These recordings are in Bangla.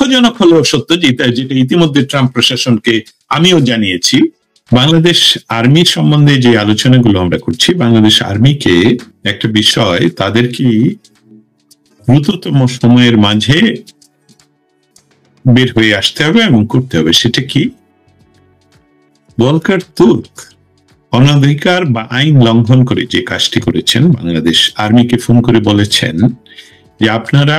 দুঃখজনক হলেও সত্য, যেটা ইতিমধ্যে ট্রাম্প প্রশাসনকে আমিও জানিয়েছি, বাংলাদেশ আর্মি সম্বন্ধে যে আলোচনাগুলো আমরা করছি, বাংলাদেশ আর্মিকে একটা বিষয় তাদের কি দ্রুততম সময়ের মাঝে বের হয়ে আসতে হবে এবং করতে হবে। সেটা কি? ভলকার তুর্ক অনধিকার বা আইন লঙ্ঘন করে যে কাজটি করেছেন, বাংলাদেশ আর্মিকে ফোন করে বলেছেন যে আপনারা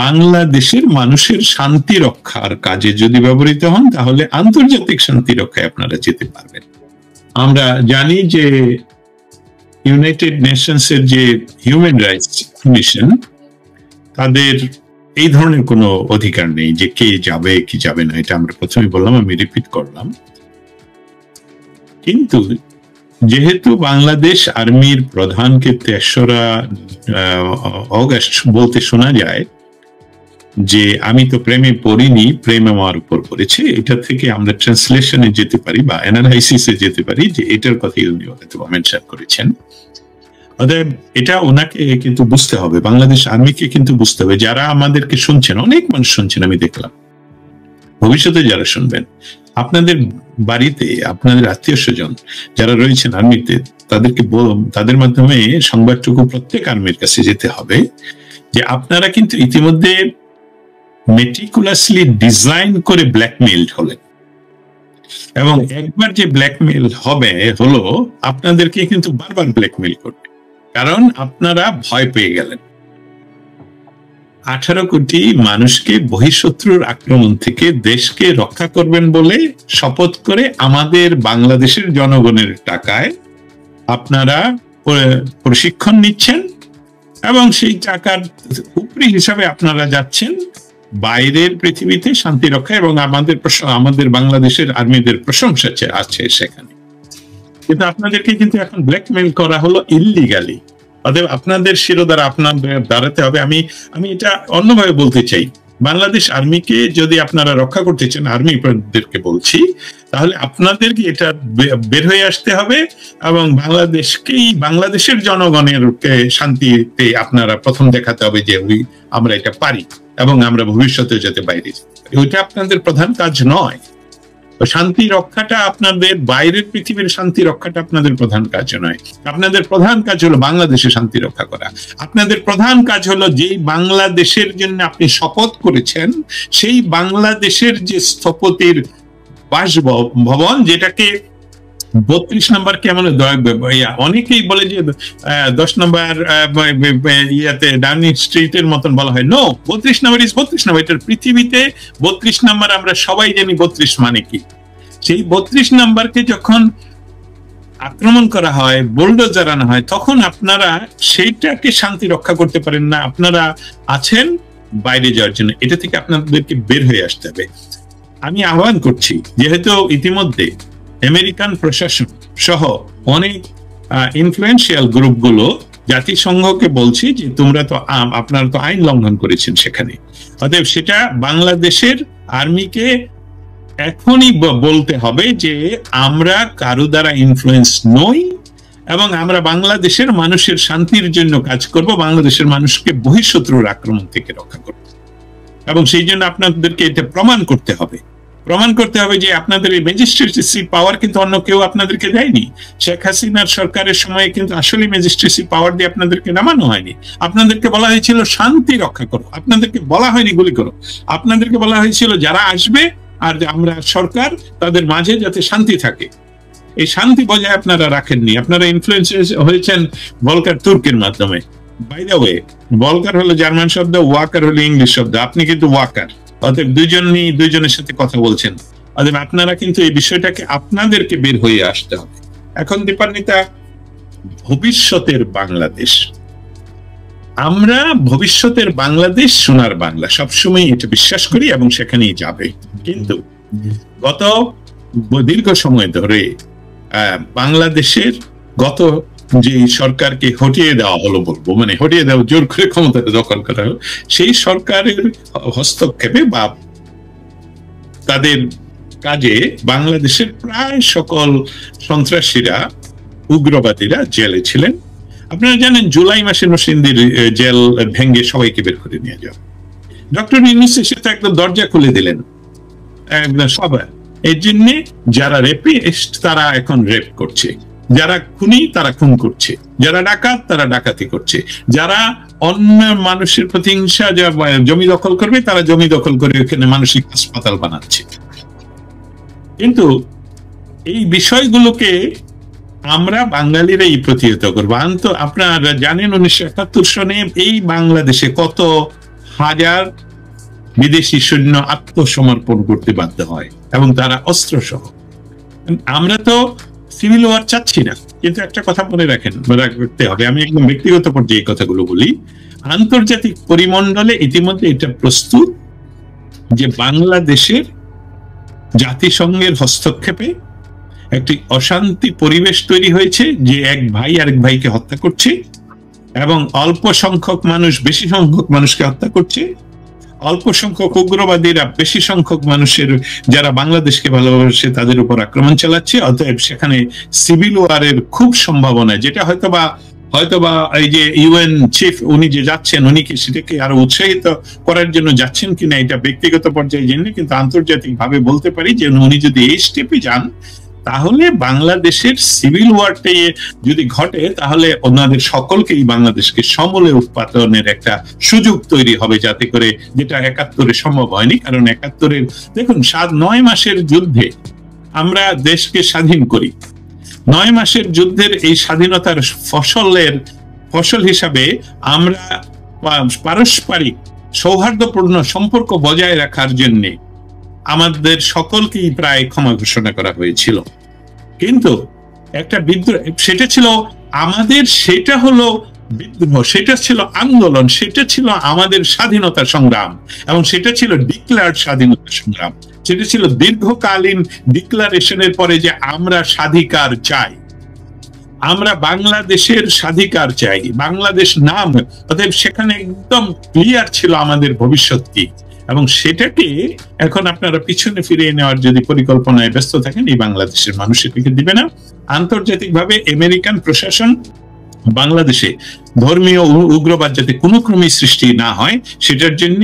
বাংলাদেশের মানুষের শান্তি রক্ষার কাজে যদি ব্যবহৃত হন তাহলে আন্তর্জাতিক শান্তি রক্ষায় আপনারা যেতে পারবেন। আমরা জানি যে ইউনাইটেড নেশনস এর যে হিউম্যান রাইটস কমিশন, তাদের এই ধরনের কোনো অধিকার নেই যে কে যাবে কি যাবে না। এটা আমরা প্রথমে বললাম, আমি রিপিট করলাম। কিন্তু যেহেতু বাংলাদেশ আর্মির প্রধানকে 3রা অগাস্ট বলতে শোনা যায় যে আমি তো প্রেমে পড়িনি, প্রেম আমার উপর পড়েছে, এটা থেকে আমরা ট্রান্সলেশনে যেতে পারি বা অ্যানালাইসিসে যেতে পারি যে এটার কথাই উনি মেনশন করেছেন। অতএব এটা ওনাকে কিন্তু বুঝতে হবে, বাংলাদেশ আর্মিকে কিন্তু বুঝতে হবে। যারা আমাদেরকে শুনছেন, অনেক মানুষ শুনছেন, আমি দেখলাম, ভবিষ্যতে যারা শুনবেন, আপনাদের বাড়িতে আপনাদের আত্মীয় স্বজন যারা রয়েছেন আর্মিতে, তাদের মাধ্যমে সংবাদটুকু প্রত্যেক আর্মির কাছে যেতে হবে যে আপনারা কিন্তু ইতিমধ্যে মেটিকুলাসলি ডিজাইন করে ব্ল্যাকমেইলড হলেন, এবং একবার যে ব্ল্যাকমেইল হলো আপনাদেরকে কিন্তু বারবার ব্ল্যাকমেইল করবে, কারণ আপনারা ভয় পেয়ে গেলেন। 18 কোটি মানুষকে বহিঃশত্রুর আক্রমণ থেকে দেশকে রক্ষা করবেন বলে শপথ করে আমাদের বাংলাদেশের জনগণের টাকায় আপনারা প্রশিক্ষণ নিচ্ছেন, এবং সেই টাকার উপরি হিসাবে আপনারা যাচ্ছেন বাইরের পৃথিবীতে শান্তি রক্ষা, এবং আমাদের বাংলাদেশের আর্মিদের প্রশংসা আছে সেখানে। কিন্তু আপনাদেরকে কিন্তু এখন ব্ল্যাকমেইল করা হলো ইল্লিগালি। অতএব আপনাদের শিরোধারা আপনাদের দাঁড়াতে হবে। আমি এটা অন্যভাবে বলতে চাই, বাংলাদেশ আর্মিকে যদি আপনারা রক্ষা করতে চান, আর্মিদেরকে বলছি, তাহলে আপনাদেরকে এটা বের হয়ে আসতে হবে এবং বাংলাদেশের জনগণের শান্তিতে আপনারা প্রথম দেখাতে হবে যে আমরা এটা পারি এবং আমরা ভবিষ্যতে যাতে বাইরে যেতে পারি। ওইটা আপনাদের প্রধান কাজ নয়। শান্তি রক্ষাটা আপনাদের, বাইরের পৃথিবীর শান্তি রক্ষাটা আপনাদের প্রধান কাজ নয়। আপনাদের প্রধান কাজ হলো বাংলাদেশে শান্তি রক্ষা করা। আপনাদের প্রধান কাজ হলো যেই বাংলাদেশের জন্য আপনি শপথ করেছেন, সেই বাংলাদেশের যে স্থপতির বাসভবন, যেটাকে 32 নম্বর কেমন অনেকেই বলে যে 10 নম্বর ইয়াতে ডাউনিং স্ট্রিটের মতন বলা হয়। নো, 32 নম্বর ইজ 32 নম্বর। এটার পৃথিবীতে 32 নম্বর আমরা সবাই জানি 32 মানে কি। সেই 32 নম্বরকে যখন আক্রমণ করা হয়, বুলডোজার আনা হয়, তখন আপনারা সেইটাকে শান্তি রক্ষা করতে পারেন না। আপনারা আছেন বাইরে যাওয়ার জন্য। এটা থেকে আপনাদেরকে বের হয়ে আসতে হবে। আমি আহ্বান করছি, যেহেতু ইতিমধ্যে আমেরিকান প্রশাসন সহ অনেক ইনফ্লুয়েন্সিয়াল গ্রুপগুলো জাতিসংঘকে বলছি যে আপনারা তো আইন লঙ্ঘন করেছেন সেখানে। অতএব সেটা বাংলাদেশের আর্মিকে এখনই বলতে হবে যে আমরা কারো দ্বারা ইনফ্লুয়েন্স নই এবং আমরা বাংলাদেশের মানুষের শান্তির জন্য কাজ করব, বাংলাদেশের মানুষকে বহিঃশত্রুর আক্রমণ থেকে রক্ষা করব। এবং সেই জন্য আপনাদেরকে এটা প্রমাণ করতে হবে যে আপনাদের এই ম্যাজিস্ট্রেসি পাওয়ার কিন্তু অন্য কেউ আপনাদেরকে দেয়নি। শেখ হাসিনার সরকারের সময় কিন্তু আসলে ম্যাজিস্ট্রেসি পাওয়ার দিয়ে আপনাদেরকে নামানো হয়নি। আপনাদেরকে বলা হয়েছিল শান্তি রক্ষা করো, আপনাদেরকে বলা হয়নি গুলি করো। আপনাদেরকে বলা হয়েছিল যারা আসবে আর আমরা সরকার, তাদের মাঝে যাতে শান্তি থাকে। এই শান্তি বজায় আপনারা রাখেননি। আপনারা ইনফ্লুয়েন্স হয়েছেন ভলকার তুর্কের মাধ্যমে। বাই দ্য ওয়ে, ভলকার হলো জার্মান শব্দ, ওয়াকার হলো ইংলিশ শব্দ। আপনি কিন্তু ওয়াকার। অতএব দুইজনের সাথে কথা বলছেন। অতএব আপনারা কিন্তু এই বিষয়টাকে আপনাদেরকে বের হয়ে আসতে হবে। এখন দীপান্বিতা, ভবিষ্যতের বাংলাদেশ, আমরা ভবিষ্যতের বাংলাদেশ, সোনার বাংলা, সবসময় এটা বিশ্বাস করি এবং সেখানেই যাবে। কিন্তু গত দীর্ঘ সময় ধরে বাংলাদেশের গত যে সরকারকে হটিয়ে দেওয়া হলো, বলবো মানে হটিয়ে দেওয়া, জোর করে ক্ষমতাটা দখল করা হলো, সেই সরকারের হস্তক্ষেপে বা তাদের কাজে বাংলাদেশের প্রায় সকল সন্ত্রাসীরা, উগ্রবাদীরা জেলে ছিলেন। আপনারা জানেন জুলাই মাসে নরসিংদীর জেল ভেঙে সবাইকে বের করে নিয়ে যাওয়া। ডক্টর ইউনূস এসে তো একদম দরজা খুলে দিলেন একদম সবাই। এর জন্য যারা রেপিস্ট তারা এখন রেপ করছে, যারা খুনি তারা খুন করছে, যারা ডাকাত তারা ডাকাতি করছে, যারা অন্য মানুষের প্রতিহিংসা জমি দখল করবে তারা জমি দখল করে ওখানে মানসিক হাসপাতাল বানাচ্ছে। কিন্তু এই বিষয়গুলোকে আমরা বাঙালিরাই প্রতিহত করবো। আপনারা জানেন 1971 সনে এই বাংলাদেশে কত হাজার বিদেশি সৈন্য আত্মসমর্পণ করতে বাধ্য হয় এবং তারা অস্ত্র সহ। আমরা তো সিভিল ওয়ার চাচ্ছি না, কিন্তু একটা কথা মনে রাখতে হবে, আমি একদম ব্যক্তিগত পর্যায়ে কথাগুলো বলি। আন্তর্জাতিক পরিমণ্ডলে ইতিমধ্যে এটা প্রস্তুত যে বাংলাদেশের জাতিসংঘের হস্তক্ষেপে একটি অশান্তি পরিবেশ তৈরি হয়েছে, যে এক ভাই আরেক ভাইকে হত্যা করছে এবং অল্প সংখ্যক মানুষ বেশি সংখ্যক মানুষকে হত্যা করছে, অল্প সংখ্যক উগ্রবাদীরা বেশি সংখ্যক মানুষের যারা বাংলাদেশকে ভালোবাসে তাদের উপর আক্রমণ চালাচ্ছে। অতএব সেখানে সিভিল ওয়ারের খুব সম্ভাবনা, যেটা হয়তোবা এই যে ইউএন চিফ উনি যে যাচ্ছেন, উনি কি সেটাকে আরো উৎসাহিত করার জন্য যাচ্ছেন কিনা এটা ব্যক্তিগত পর্যায়ে জানি, কিন্তু আন্তর্জাতিক ভাবে বলতে পারি যে উনি যদি এই স্টেপে যান তাহলে বাংলাদেশের সিভিল ওয়ারটা যদি ঘটে তাহলে ওনাদের সকলকেই বাংলাদেশকে সমূলে উৎপাদনের একটা সুযোগ তৈরি হবে, যাতে করে যেটা 71-এ সম্ভব হয়নি। কারণ 71-এর দেখুন 9 মাসের যুদ্ধে আমরা দেশকে স্বাধীন করি। 9 মাসের যুদ্ধের এই স্বাধীনতার ফসল হিসাবে আমরা পারস্পরিক সৌহার্দ্যপূর্ণ সম্পর্ক বজায় রাখার জন্য আমাদের সকলকেই প্রায় ক্ষমা ঘোষণা করা হয়েছিল। কিন্তু একটা বিদ্রোহ, সেটা ছিল আমাদের, সেটা হলো বিদ্রোহ, সেটা ছিল আন্দোলন, সেটা ছিল আমাদের স্বাধীনতা সংগ্রাম, এবং সেটা ছিল ডিক্লার্ড স্বাধীনতা সংগ্রাম। সেটা ছিল দীর্ঘকালীন ডিক্লারেশনের পরে যে আমরা স্বাধিকার চাই, আমরা বাংলাদেশের স্বাধিকার চাই, বাংলাদেশ নাম। অতএব সেখানে একদম ক্লিয়ার ছিল আমাদের ভবিষ্যৎ কি, এবং সেটাকে এখন আপনারা পিছনে ফিরিয়ে নেওয়ার যদি পরিকল্পনায় ব্যস্ত থাকেন, এই বাংলাদেশের মানুষ এটাকে দিবে না। আন্তর্জাতিকভাবে আমেরিকান প্রশাসন বাংলাদেশে ধর্মীয় উগ্রবাদ যাতে কোনো ক্রমে সৃষ্টি না হয় সেটার জন্য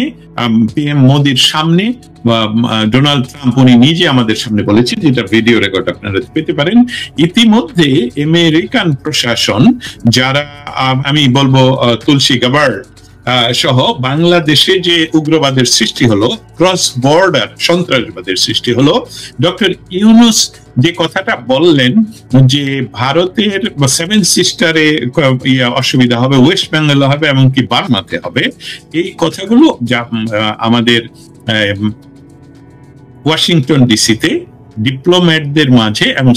পিএম মোদির সামনে ডোনাল্ড ট্রাম্প উনি নিজে আমাদের সামনে বলেছেন, যেটা ভিডিও রেকর্ড আপনারা পেতে পারেন। ইতিমধ্যে আমেরিকান প্রশাসন যারা আমি বলবো তুলসী গাবার্ড সহ বাংলাদেশে যে উগ্রবাদের সৃষ্টি হলো, ক্রস বর্ডার সন্ত্রাসবাদের সৃষ্টি হলো, ডক্টর ইউনূস যে কথাটা বললেন যে ভারতের 7 সিস্টারে অসুবিধা হবে, ওয়েস্ট বেঙ্গলে হবে, এমনকি বার্মাতে হবে, এই কথাগুলো যা আমাদের ওয়াশিংটন ডিসিতে ডিপ্লোম্যাটদের মাঝে এবং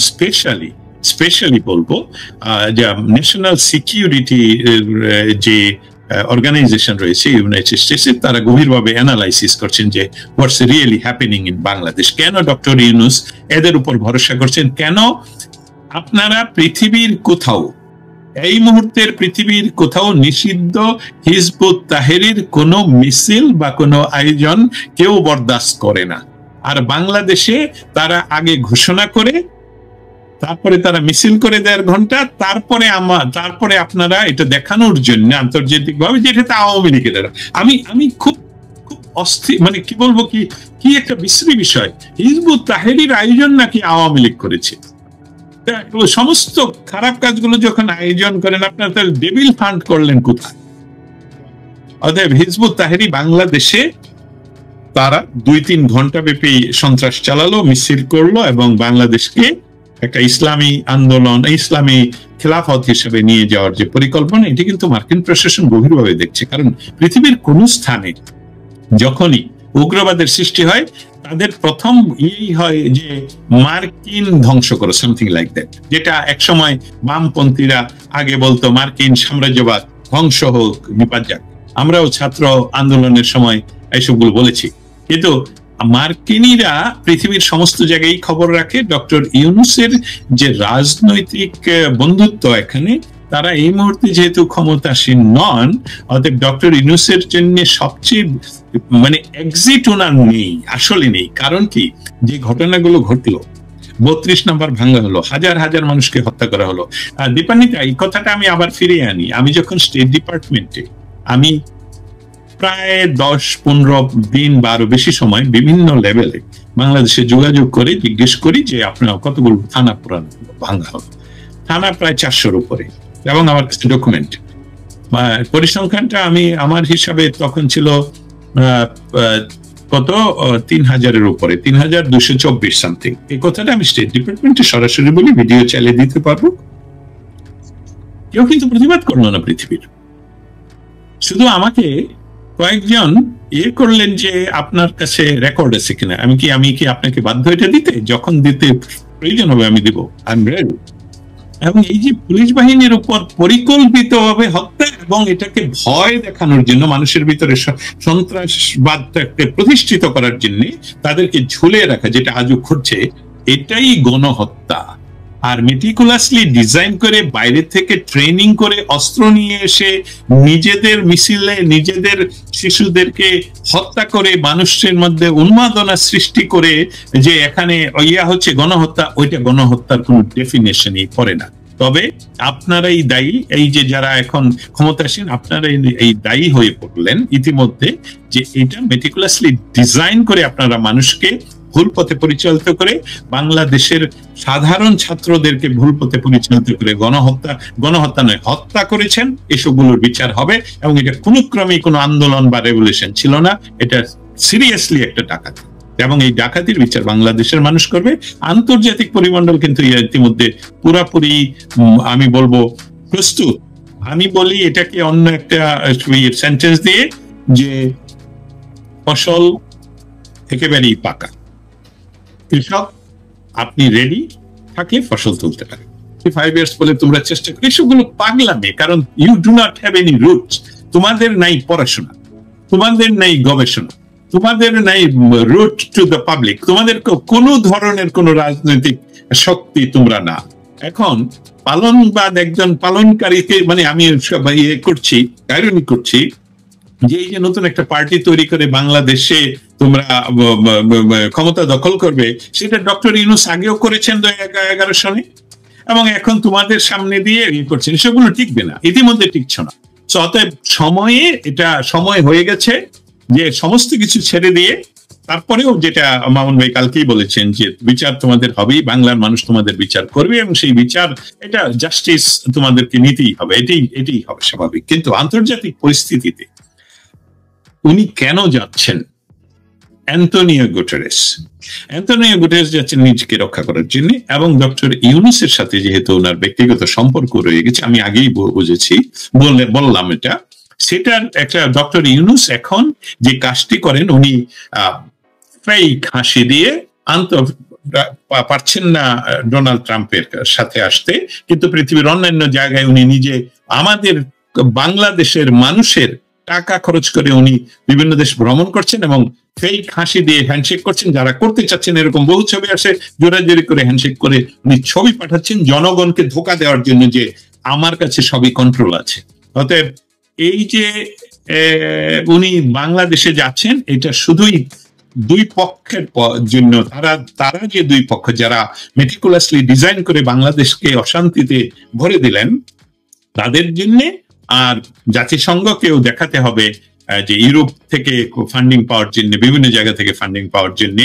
স্পেশালি বলবো ন্যাশনাল সিকিউরিটি যে অর্গানাইজেশন রয়েছে ইউনাইটেড স্টেটসে, তারা গভীরভাবে অ্যানালাইসিস করছেন যে হোয়াটস রিয়েলি হ্যাপেনিং ইন বাংলাদেশ। কেন ডক্টর ইউনূস এদের উপর ভরসা করছেন? কেন আপনারা পৃথিবীর কোথাও, এই মুহূর্তের পৃথিবীর কোথাও নিষিদ্ধ হিজবুত তাহরির কোনো মিছিল বা কোনো আয়োজন কেউ বরদাস্ত করে না, আর বাংলাদেশে তারা আগে ঘোষণা করে তারপরে তারা মিছিল করে 1.5 ঘন্টা, তারপরে আপনারা এটা দেখানোর জন্য আন্তর্জাতিক ভাবে যে এটা আওয়ামী লীগের। আমি খুব অস্থির, মানে কি বলবো, কি একটা বিশ্রী বিষয়। হিজবুত তাহরির আয়োজন নাকি আওয়ামী লীগ করেছে। সমস্ত খারাপ কাজগুলো যখন আয়োজন করেন আপনারা, তাহলে ডেভিল ফান্ড করলেন কোথায়? অতএব হিজবুত তাহরির বাংলাদেশে তারা 2-3 ঘন্টা ব্যাপী সন্ত্রাস চালালো, মিছিল করলো এবং বাংলাদেশকে একটা ইসলামী আন্দোলন, ইসলামী খেলাফত হিসেবে নিয়ে যাওয়ার যে পরিকল্পনা, এটি কিন্তু মার্কিন প্রশাসন গভীরভাবে দেখছে। কারণ পৃথিবীর কোন স্থানে যখনই উগ্রবাদের সৃষ্টি হয় তাদের প্রথম হয় যে মার্কিন ধ্বংস করো, সামথিং লাইক দ্যাট, যেটা একসময় বামপন্থীরা আগে বলতো মার্কিন সাম্রাজ্যবাদ ধ্বংস হোক, বিপদ যাক। আমরাও ছাত্র আন্দোলনের সময় এইসবগুলো বলেছি। কিন্তু মার্কিনীরা পৃথিবীর সমস্ত জায়গায় খবর রাখে। ডক্টর ইউনূসের যে রাজনৈতিক বন্ধুত্ব এখানে, তারা এই মুহূর্তে যেহেতু ক্ষমতাসীন নন, অতএব ডক্টর ইউনূসের জন্য সবচেয়ে মানে এক্সিট ওনার নেই, আসলে নেই। কারণ কি, যে ঘটনাগুলো ঘটলো, 32 নম্বর ভাঙা হলো, হাজার হাজার মানুষকে হত্যা করা হলো। দীপান্বিতা, এই কথাটা আমি আবার ফিরিয়ে আনি। আমি যখন স্টেট ডিপার্টমেন্টে আমি প্রায় 10-15 দিন বা আরো বেশি সময় বিভিন্ন লেভেলে বাংলাদেশে যোগাযোগ করে জিজ্ঞেস করি যে আপনার কতগুলো থানা পুরানো ভাঙা হলো। থানা প্রায় 400-র উপরে, এবং আমার কাছে ডকুমেন্ট। পরিসংখ্যানটা আমি আমার হিসাবে তখন ছিল কত 3000-এর উপরে, 3224 সামথিং। এই কথাটা আমি স্টেট ডিপার্টমেন্টে সরাসরি বলি, ভিডিও চালিয়ে দিতে পারবো। কেউ কিন্তু প্রতিবাদ করলো না পৃথিবীর। শুধু আমাকে কয়েকজন করলেন যে আপনার কাছে রেকর্ড আছে কিনা। আমি কি আপনাকে বাধ্য এটা দিতে? যখন দিতে প্রয়োজন হবে আমি দিব, আই এম রেডি। এবং এই যে পুলিশ বাহিনীর উপর পরিকল্পিতভাবে হত্যা এবং এটাকে ভয় দেখানোর জন্য, মানুষের ভিতরে সন্ত্রাসবাদটাকে প্রতিষ্ঠিত করার জন্য তাদেরকে ঝুলিয়ে রাখা, যেটা আজও ঘটছে, এটাই গণহত্যা। আর মেটিকুলাসলি ডিজাইন করে, বাইরে থেকে ট্রেনিং করে, অস্ত্র নিয়ে এসে নিজেদের মিছিলে নিজেদের শিশুদেরকে হত্যা করে, মানুষের মধ্যে উন্মাদনা সৃষ্টি করে যে এখানে হচ্ছে গণহত্যা, ওইটা গণহত্যার কোনো ডেফিনেশনই করে না। তবে আপনারাই দায়ী, এই যে যারা এখন ক্ষমতাসীন, আপনারা এই দায়ী হয়ে পড়লেন ইতিমধ্যে, যে এটা মেটিকুলাসলি ডিজাইন করে আপনারা মানুষকে ভুল পথে পরিচালিত করে, বাংলাদেশের সাধারণ ছাত্রদেরকে ভুল পথে পরিচালিত করে গণহত্যা নয়, হত্যা করেছেন। এসবগুলোর বিচার হবে, এবং এটা কোনো ক্রমেই কোনো আন্দোলন বা রেভলিউশন ছিল না, এটা সিরিয়াসলি একটা ডাকাতি, এবং এই ডাকাতির বিচার বাংলাদেশের মানুষ করবে। আন্তর্জাতিক পরিমণ্ডল কিন্তু ইতিমধ্যে পুরাপুরি আমি বলবো প্রস্তুত। আমি বলি এটাকে অন্য একটা সেন্টেন্স দিয়ে, যে ফসল একেবারেই পাকা। কৃষক আপনি রেডি থাকে, ফসল তুলতে পারে। 5 ইয়ার্স বলে তোমরা চেষ্টা করো, এসবগুলো পাগলামে। কারণ you do not have any roots. তোমাদের নাই পড়াশোনা, তোমাদের নাই গবেষণা, তোমাদের নাই রুট টু দ্য পাবলিক, তোমাদের কোনো ধরনের কোনো রাজনৈতিক শক্তি তোমরা না। এখন পালনবাদ, একজন পালনকারীকে, মানে আমি করছি, আইরনি করছি, যে এই যে নতুন একটা পার্টি তৈরি করে বাংলাদেশে তোমরা ক্ষমতা দখল করবে, সেটা ডক্টর ইউনূস আগেও করেছেন 2011 সালে, এবং এখন তোমাদের সামনে দিয়ে করছেন। সেগুলো টিকবে না, ইতিমধ্যে টিকছ না। অতএব সময় হয়ে গেছে যে সমস্ত কিছু ছেড়ে দিয়ে, তারপরেও যেটা মামুন ভাই কালকেই বলেছেন, যে বিচার তোমাদের হবেই, বাংলার মানুষ তোমাদের বিচার করবে, এবং সেই বিচার, এটা জাস্টিস তোমাদেরকে নিতেই হবে, এটাই হবে স্বাভাবিক। কিন্তু আন্তর্জাতিক পরিস্থিতিতে উনি কেন যাচ্ছেন? অ্যান্টোনিও গুটেরেস যাচ্ছেন নিজেকে রক্ষা করার জন্য, এবং ডক্টর ইউনূসের সাথে যেহেতু ওনার ব্যক্তিগত সম্পর্ক রয়ে গেছে, আমি আগেই বুঝেছি, বললাম এটা, সেটার একটা ডক্টর ইউনূস এখন যে কাজটি করেন, উনি ফেক হাসি দিয়ে পারছেন না ডোনাল্ড ট্রাম্পের সাথে আসতে, কিন্তু পৃথিবীর অন্যান্য জায়গায় উনি নিজে, আমাদের বাংলাদেশের মানুষের টাকা খরচ করে উনি বিভিন্ন দেশ ভ্রমণ করছেন, এবং ফেক হাসি দিয়ে হ্যান্ডশেক করছেন। যারা করতে চাচ্ছেন, এরকম বহু ছবি আসে, জোরাজোরি করে হ্যান্ডশেক করে উনি ছবি পাঠাচ্ছেন জনগণকে ধোঁকা দেওয়ার জন্য, যে আমার কাছে সবই কন্ট্রোল আছে। অতএব এই যে উনি বাংলাদেশে যাচ্ছেন, এটা শুধুই দুই পক্ষের জন্য। তারা যে দুই পক্ষ যারা মেটিকুলাসলি ডিজাইন করে বাংলাদেশকে অশান্তিতে ভরে দিলেন, তাদের জন্য। আর জাতিসংঘকেও দেখাতে হবে যে ইউরোপ থেকে ফান্ডিং পাওয়ার জন্য, বিভিন্ন জায়গা থেকে ফান্ডিং পাওয়ার জন্য,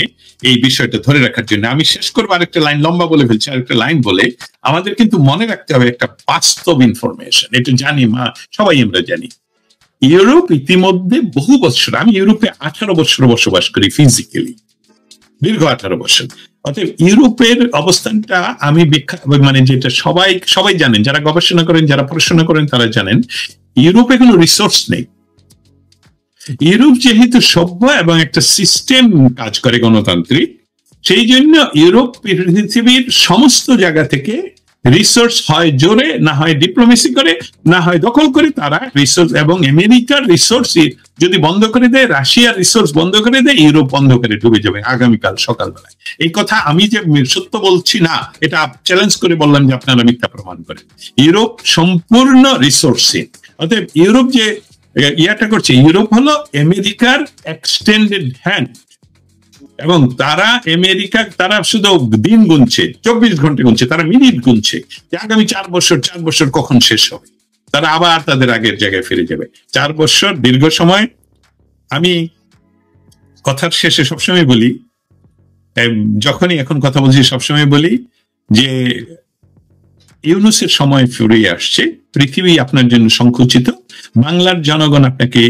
এই বিষয়টা ধরে রাখার জন্য। আমি শেষ করবো আরেকটা লাইন, লম্বা বলে ফেলছি, আরেকটা লাইন বলে, আমাদের কিন্তু মনে রাখতে হবে একটা বাস্তব ইনফরমেশন। এটা জানি, সবাই আমরা জানি, ইউরোপ ইতিমধ্যে বহু বছর, আমি ইউরোপে 18 বছর বসবাস করি ফিজিক্যালি, দীর্ঘ 18 বছর। অতএব ইউরোপের অবস্থানটা আমি মানে যেটা সবাই জানেন, যারা গবেষণা করেন, যারা পড়াশোনা করেন, তারা জানেন ইউরোপে কোনো রিসোর্স নেই। ইউরোপ যেহেতু সভ্য এবং একটা সিস্টেম কাজ করে গণতান্ত্রিক, সেই জন্য ইউরোপ পৃথিবীর সমস্ত জায়গা থেকে রিসোর্স হয় জোরে, না হয় ডিপ্লোমেসি করে, না হয় দখল করে তারা রিসোর্স। এবং আমেরিকার রিসোর্স যদি বন্ধ করে দেয়, রাশিয়ার রিসোর্স বন্ধ করে দেয়, ইউরোপ বন্ধ করে ডুবে যাবে আগামীকাল সকালবেলায়। এই কথা আমি যে সত্য বলছি না, এটা চ্যালেঞ্জ করে বললাম যে আপনারা মিথ্যা প্রমাণ করেন। ইউরোপ সম্পূর্ণ রিসোর্সহীন। অতএব ইউরোপ যে ইয়াটা করছে, ইউরোপ হলো আমেরিকার এক্সটেন্ডেড হ্যান্ড, এবং তারা শুধু দিন গুনছে, 24 ঘন্টা গুনছে, তারা মিনিট গুনছে, যে আগামী 4 বছর কখন শেষ হবে, তারা আবার তাদের আগের জায়গায় ফিরে যাবে। 4 বছর দীর্ঘ সময়, আমি কথার শেষে সবসময় বলি, যখনই এখন কথা বলছি সবসময় বলি যে ইউনূসের সময় ফুরিয়ে আসছে, পৃথিবী আপনার জন্য সংকুচিত, বাংলার জনগণ আপনাকে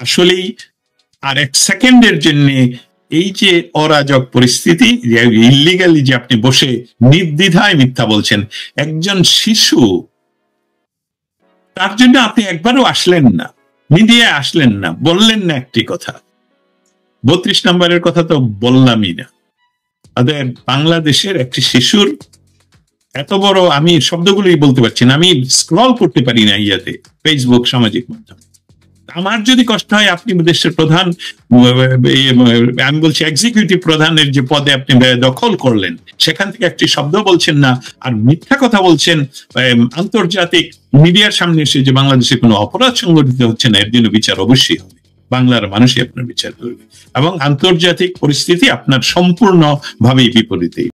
আসলেই আর এক সেকেন্ডের জন্য এই যে অরাজক পরিস্থিতি, ইল্লিগালি যে আপনি বসে নির্দ্বিধায় মিথ্যা বলছেন, একজন শিশু, তার জন্য আপনি একবারও আসলেন না, মিডিয়ায় আসলেন না, বললেন না একটি কথা। 32 নম্বরের কথা তো বললামই না। তাদের বাংলাদেশের একটি শিশুর এত বড়, আমি শব্দগুলোই বলতে পারছি না, আমি স্ক্রল করতে পারি না ইয়াতে, ফেসবুক, সামাজিক মাধ্যম। আমার যদি কষ্ট হয়, আপনি দেশের প্রধান, আমি বলছি এক্সিকিউটিভ প্রধানের যে পদে আপনি দখল করলেন, সেখান থেকে একটি শব্দ বলছেন না, আর মিথ্যা কথা বলছেন আন্তর্জাতিক মিডিয়ার সামনে এসে যে বাংলাদেশে কোনো অপরাধ সংগঠিত হচ্ছে না, এর জন্য বিচার অবশ্যই হবে, বাংলার মানুষই আপনার বিচার করবে, এবং আন্তর্জাতিক পরিস্থিতি আপনার সম্পূর্ণভাবেই বিপরীতে।